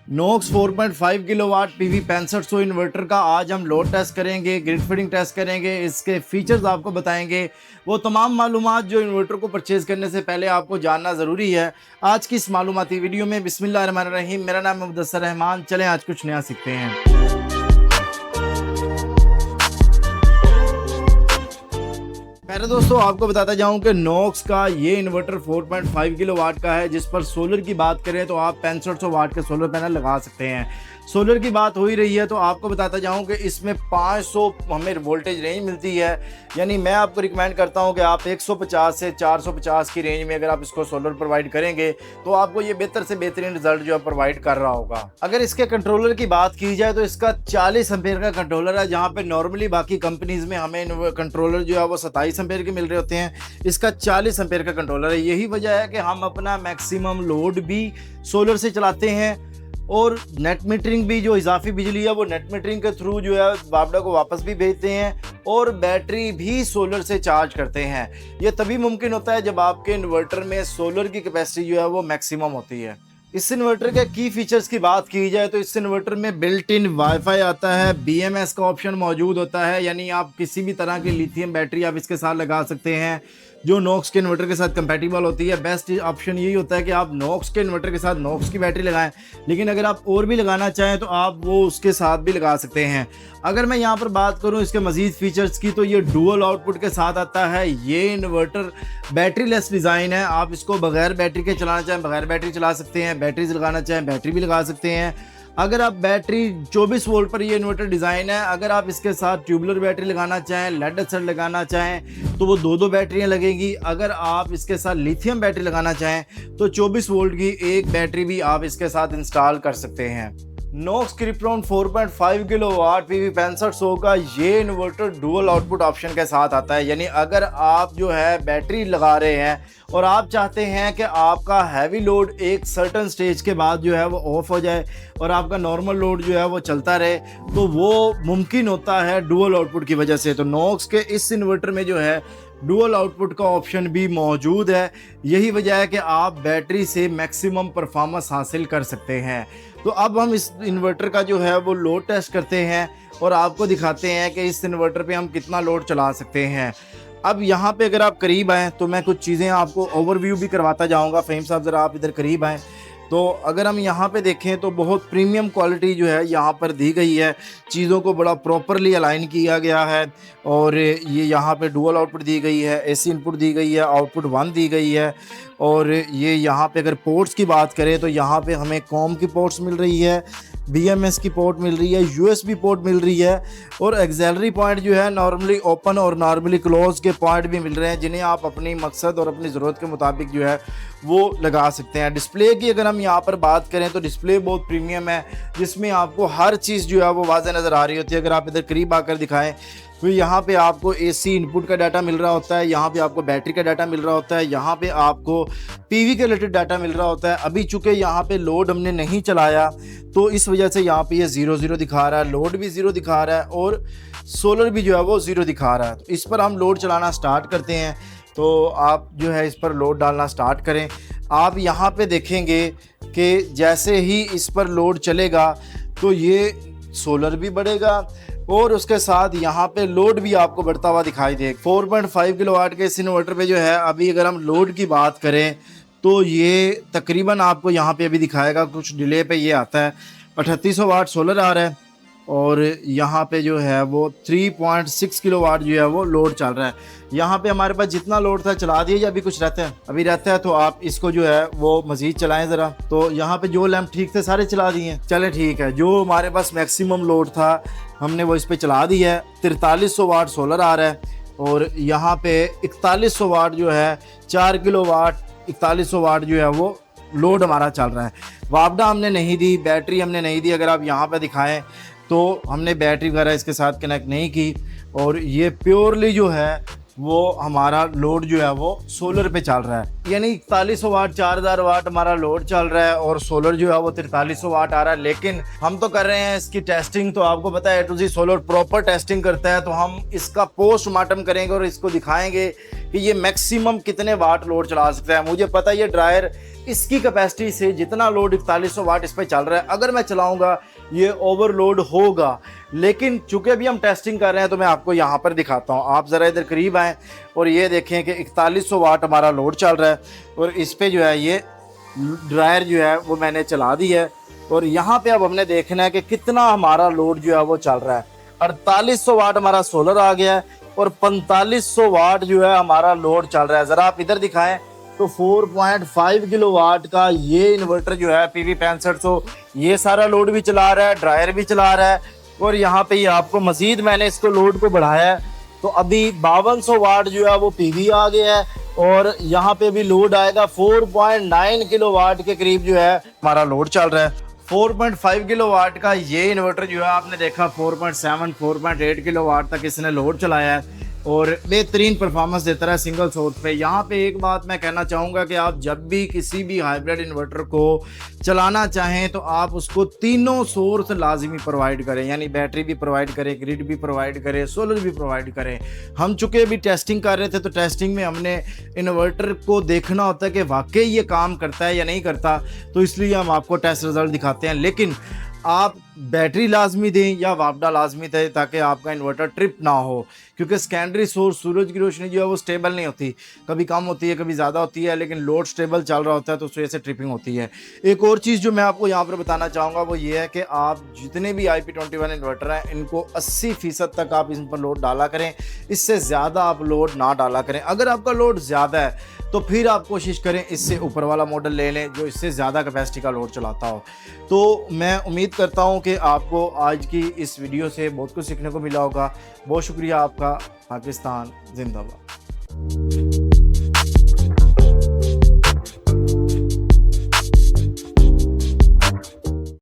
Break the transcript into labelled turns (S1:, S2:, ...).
S1: नोक्स 4.5 kilowatt PV 6500 inverter का आज हम लोड टेस्ट करेंगे, ग्रिड फीडिंग टेस्ट करेंगे, इसके फीचर्स आपको बताएंगे। वो तमाम मालूमात जो इन्वर्टर को परचेज़ करने से पहले आपको जानना ज़रूरी है। आज की इस मालूमाती वीडियो में बिस्मिल्लाहिर्रहमानिर्रहीम, मेरा नाम है मुदस्सर रहमान। चलें आज कुछ नया सीखते हैं। पहले दोस्तों आपको बताता जाऊं कि नोक्स का ये इन्वर्टर 4.5 किलोवाट का है, जिस पर सोलर की बात करें तो आप 6500 वाट के सोलर पैनल लगा सकते हैं। सोलर की बात हो ही रही है तो आपको बताता जाऊं कि इसमें 500 हमें वोल्टेज रेंज मिलती है। यानी मैं आपको रिकमेंड करता हूं कि आप 150 से 450 की रेंज में अगर आप इसको सोलर प्रोवाइड करेंगे तो आपको ये बेहतर से बेहतरीन रिजल्ट जो है प्रोवाइड कर रहा होगा। अगर इसके कंट्रोलर की बात की जाए तो इसका 40 एम्पेयर का कंट्रोलर है, जहाँ पे नॉर्मली बाकी कंपनीज में हमें कंट्रोलर जो है वो 27 एम्पेयर के मिल रहे होते हैं। इसका 40 एम्पेयर का कंट्रोलर है। यही वजह है कि हम अपना मैक्सिमम लोड भी सोलर से चलाते हैं और नेट मीटरिंग भी, जो इजाफी बिजली है वो नेट मीटरिंग के थ्रू जो है बापडा को वापस भी भेजते हैं और बैटरी भी सोलर से चार्ज करते हैं। ये तभी मुमकिन होता है जब आपके इन्वर्टर में सोलर की कैपेसिटी जो है वो मैक्सिमम होती है। इस इन्वर्टर के की फीचर्स की बात की जाए तो इस इन्वर्टर में बिल्ट इन वाईफाई आता है, BMS का ऑप्शन मौजूद होता है, यानी आप किसी भी तरह की लिथियम बैटरी आप इसके साथ लगा सकते हैं जो नोक्स के इन्वर्टर के साथ कंपैटिबल होती है। बेस्ट ऑप्शन यही होता है कि आप नोक्स के इन्वर्टर के साथ नोक्स की बैटरी लगाएं, लेकिन अगर आप और भी लगाना चाहें तो आप वो उसके साथ भी लगा सकते हैं। अगर मैं यहाँ पर बात करूँ इसके मज़ीद फीचर्स की तो ये डुअल आउटपुट के साथ आता है। ये इन्वर्टर बैटरी लेस डिज़ाइन है। आप इसको बगैर बैटरी के चलाना चाहें बगैर बैटरी चला सकते हैं, बैटरीज लगाना चाहें बैटरी भी लगा सकते हैं। अगर आप बैटरी 24 वोल्ट पर ये इन्वर्टर डिज़ाइन है, अगर आप इसके साथ ट्यूबुलर बैटरी लगाना चाहें, लेड एसिड लगाना चाहें तो वो दो बैटरियां लगेंगी। अगर आप इसके साथ लिथियम बैटरी लगाना चाहें तो 24 वोल्ट की एक बैटरी भी आप इसके साथ इंस्टॉल कर सकते हैं। नोक्स क्रिप्टॉन 4.5 किलोवाट पीवी 6500 का ये इन्वर्टर डुअल आउटपुट ऑप्शन के साथ आता है। यानी अगर आप जो है बैटरी लगा रहे हैं और आप चाहते हैं कि आपका हैवी लोड एक सर्टन स्टेज के बाद जो है वो ऑफ हो जाए और आपका नॉर्मल लोड जो है वो चलता रहे, तो वो मुमकिन होता है डुअल आउटपुट की वजह से। तो नोक्स के इस इन्वर्टर में जो है डुअल आउटपुट का ऑप्शन भी मौजूद है। यही वजह है कि आप बैटरी से मैक्सिमम परफॉर्मेंस हासिल कर सकते हैं। तो अब हम इस इन्वर्टर का जो है वो लोड टेस्ट करते हैं और आपको दिखाते हैं कि इस इन्वर्टर पे हम कितना लोड चला सकते हैं। अब यहाँ पे अगर आप करीब आएँ तो मैं कुछ चीज़ें आपको ओवरव्यू भी करवाता जाऊँगा। फ़हीम साहब ज़रा आप इधर करीब आएँ तो अगर हम यहाँ पे देखें तो बहुत प्रीमियम क्वालिटी जो है यहाँ पर दी गई है। चीज़ों को बड़ा प्रॉपरली अलाइन किया गया है और ये यहाँ पे डुअल आउटपुट दी गई है, AC इनपुट दी गई है, आउटपुट 1 दी गई है। और ये यहाँ पे अगर पोर्ट्स की बात करें तो यहाँ पे हमें कॉम की पोर्ट्स मिल रही है, BMS की पोर्ट मिल रही है, USB पोर्ट मिल रही है और एक्सेलरी पॉइंट जो है नॉर्मली ओपन और नॉर्मली क्लोज के पॉइंट भी मिल रहे हैं, जिन्हें आप अपनी मकसद और अपनी ज़रूरत के मुताबिक जो है वो लगा सकते हैं। डिस्प्ले की अगर हम यहाँ पर बात करें तो डिस्प्ले बहुत प्रीमियम है, जिसमें आपको हर चीज़ जो है वो वाज़ेह नज़र आ रही होती है। अगर आप इधर करीब आकर दिखाएं तो यहाँ पे आपको AC इनपुट का डाटा मिल रहा होता है, यहाँ पे आपको बैटरी का डाटा मिल रहा होता है, यहाँ पे आपको PV के रिलेटेड डाटा मिल रहा होता है। अभी चूँकि यहाँ पे लोड हमने नहीं चलाया तो इस वजह से यहाँ पे ये 0 दिखा रहा है, लोड भी 0 दिखा रहा है और सोलर भी जो है वो 0 दिखा रहा है। तो इस पर हम लोड चलाना स्टार्ट करते हैं तो आप जो है इस पर लोड डालना स्टार्ट करें। आप यहाँ पे देखेंगे कि जैसे ही इस पर लोड चलेगा तो ये सोलर भी बढ़ेगा और उसके साथ यहाँ पे लोड भी आपको बढ़ता हुआ दिखाई देगा। 4.5 किलोवाट के इस इन्वर्टर पे जो है अभी अगर हम लोड की बात करें तो ये तकरीबन आपको यहाँ पे अभी दिखाएगा, कुछ डिले पे ये आता है। 3800 वाट सोलर आ रहा है और यहाँ पे जो है वो 3.6 किलोवाट जो है वो लोड चल रहा है। यहाँ पे हमारे पास जितना लोड था चला दिए या अभी कुछ रहता है? अभी रहता है तो आप इसको जो है वो मज़ीद चलाएं ज़रा। तो यहाँ पे जो लैंप ठीक थे सारे चला दिए हैं, चले ठीक है। जो हमारे पास मैक्सिमम लोड था हमने वो इस पर चला दिया है। 4300 वाट सोलर आ रहा है और यहाँ पे 4100 वाट जो है 4 किलोवाट 4100 वाट जो है वो लोड हमारा चल रहा है। वापडा हमने नहीं दी, बैटरी हमने नहीं दी। अगर आप यहाँ पे दिखाएं तो हमने बैटरी वगैरह इसके साथ कनेक्ट नहीं की और ये प्योरली जो है वो हमारा लोड जो है वो सोलर पे चल रहा है। यानी 4100 वाट 4000 वाट हमारा लोड चल रहा है और सोलर जो है वो 4300 वाट आ रहा है। लेकिन हम तो कर रहे हैं इसकी टेस्टिंग, तो आपको पता है A to Z solar proper testing करता है। तो हम इसका पोस्टमार्टम करेंगे और इसको दिखाएंगे कि ये मैक्सिमम कितने वाट लोड चला सकता है। मुझे पता है ये ड्रायर इसकी कैपेसिटी से जितना लोड 4100 वाट इस पर चल रहा है, अगर मैं चलाऊंगा ये ओवरलोड होगा। लेकिन चूंकि अभी हम टेस्टिंग कर रहे हैं तो मैं आपको यहाँ पर दिखाता हूँ। आप ज़रा इधर करीब आएँ और ये देखें कि 4100 वाट हमारा लोड चल रहा है और इस पर जो है ये ड्रायर जो है वो मैंने चला दी है। और यहाँ पे अब हमने देखना है कि कितना हमारा लोड जो है वो चल रहा है। 4800 वाट हमारा सोलर आ गया है और 4500 वाट जो है हमारा लोड चल रहा है। ज़रा आप इधर दिखाएं तो 4.5 किलोवाट का ये इन्वर्टर जो है PV 6500 ये सारा लोड भी चला रहा है, ड्रायर भी चला रहा है। और यहाँ पे ये आपको मजीद मैंने इसको लोड को बढ़ाया है तो अभी 5200 वाट जो है वो PV आ गया है और यहाँ पे भी लोड आएगा 4.9 किलोवाट के करीब जो है हमारा लोड चल रहा है। 4.5 किलोवाट का ये इन्वर्टर जो है आपने देखा 4.7 4.8 किलोवाट तक इसने लोड चलाया है और बेहतरीन परफॉर्मेंस देता है सिंगल सोर्स पे। यहाँ पे एक बात मैं कहना चाहूँगा कि आप जब भी किसी भी हाइब्रिड इन्वर्टर को चलाना चाहें तो आप उसको तीनों सोर्स लाजमी प्रोवाइड करें, यानी बैटरी भी प्रोवाइड करें, ग्रिड भी प्रोवाइड करें, सोलर भी प्रोवाइड करें। हम चूँकि अभी टेस्टिंग कर रहे थे तो टेस्टिंग में हमने इन्वर्टर को देखना होता है कि वाकई ये काम करता है या नहीं करता, तो इसलिए हम आपको टेस्ट रिजल्ट दिखाते हैं। लेकिन आप बैटरी लाजमी दें या वापडा लाजमी दें ताकि आपका इन्वर्टर ट्रिप ना हो, क्योंकि सेकेंडरी सोर्स सूरज की रोशनी जो है वो स्टेबल नहीं होती, कभी कम होती है कभी ज़्यादा होती है, लेकिन लोड स्टेबल चल रहा होता है तो उस वजह से ट्रिपिंग होती है। एक और चीज़ जो मैं आपको यहाँ पर बताना चाहूँगा वो ये है कि आप जितने भी IP21 इन्वर्टर हैं इनको 80% तक आप इन पर लोड डाला करें, इससे ज़्यादा आप लोड ना डाला करें। अगर आपका लोड ज़्यादा है तो फिर आप कोशिश करें इससे ऊपर वाला मॉडल ले लें जो इससे ज़्यादा कैपेसिटी का लोड चलाता हो। तो मैं उम्मीद करता हूं कि आपको आज की इस वीडियो से बहुत कुछ सीखने को मिला होगा। बहुत शुक्रिया आपका। पाकिस्तान जिंदाबाद।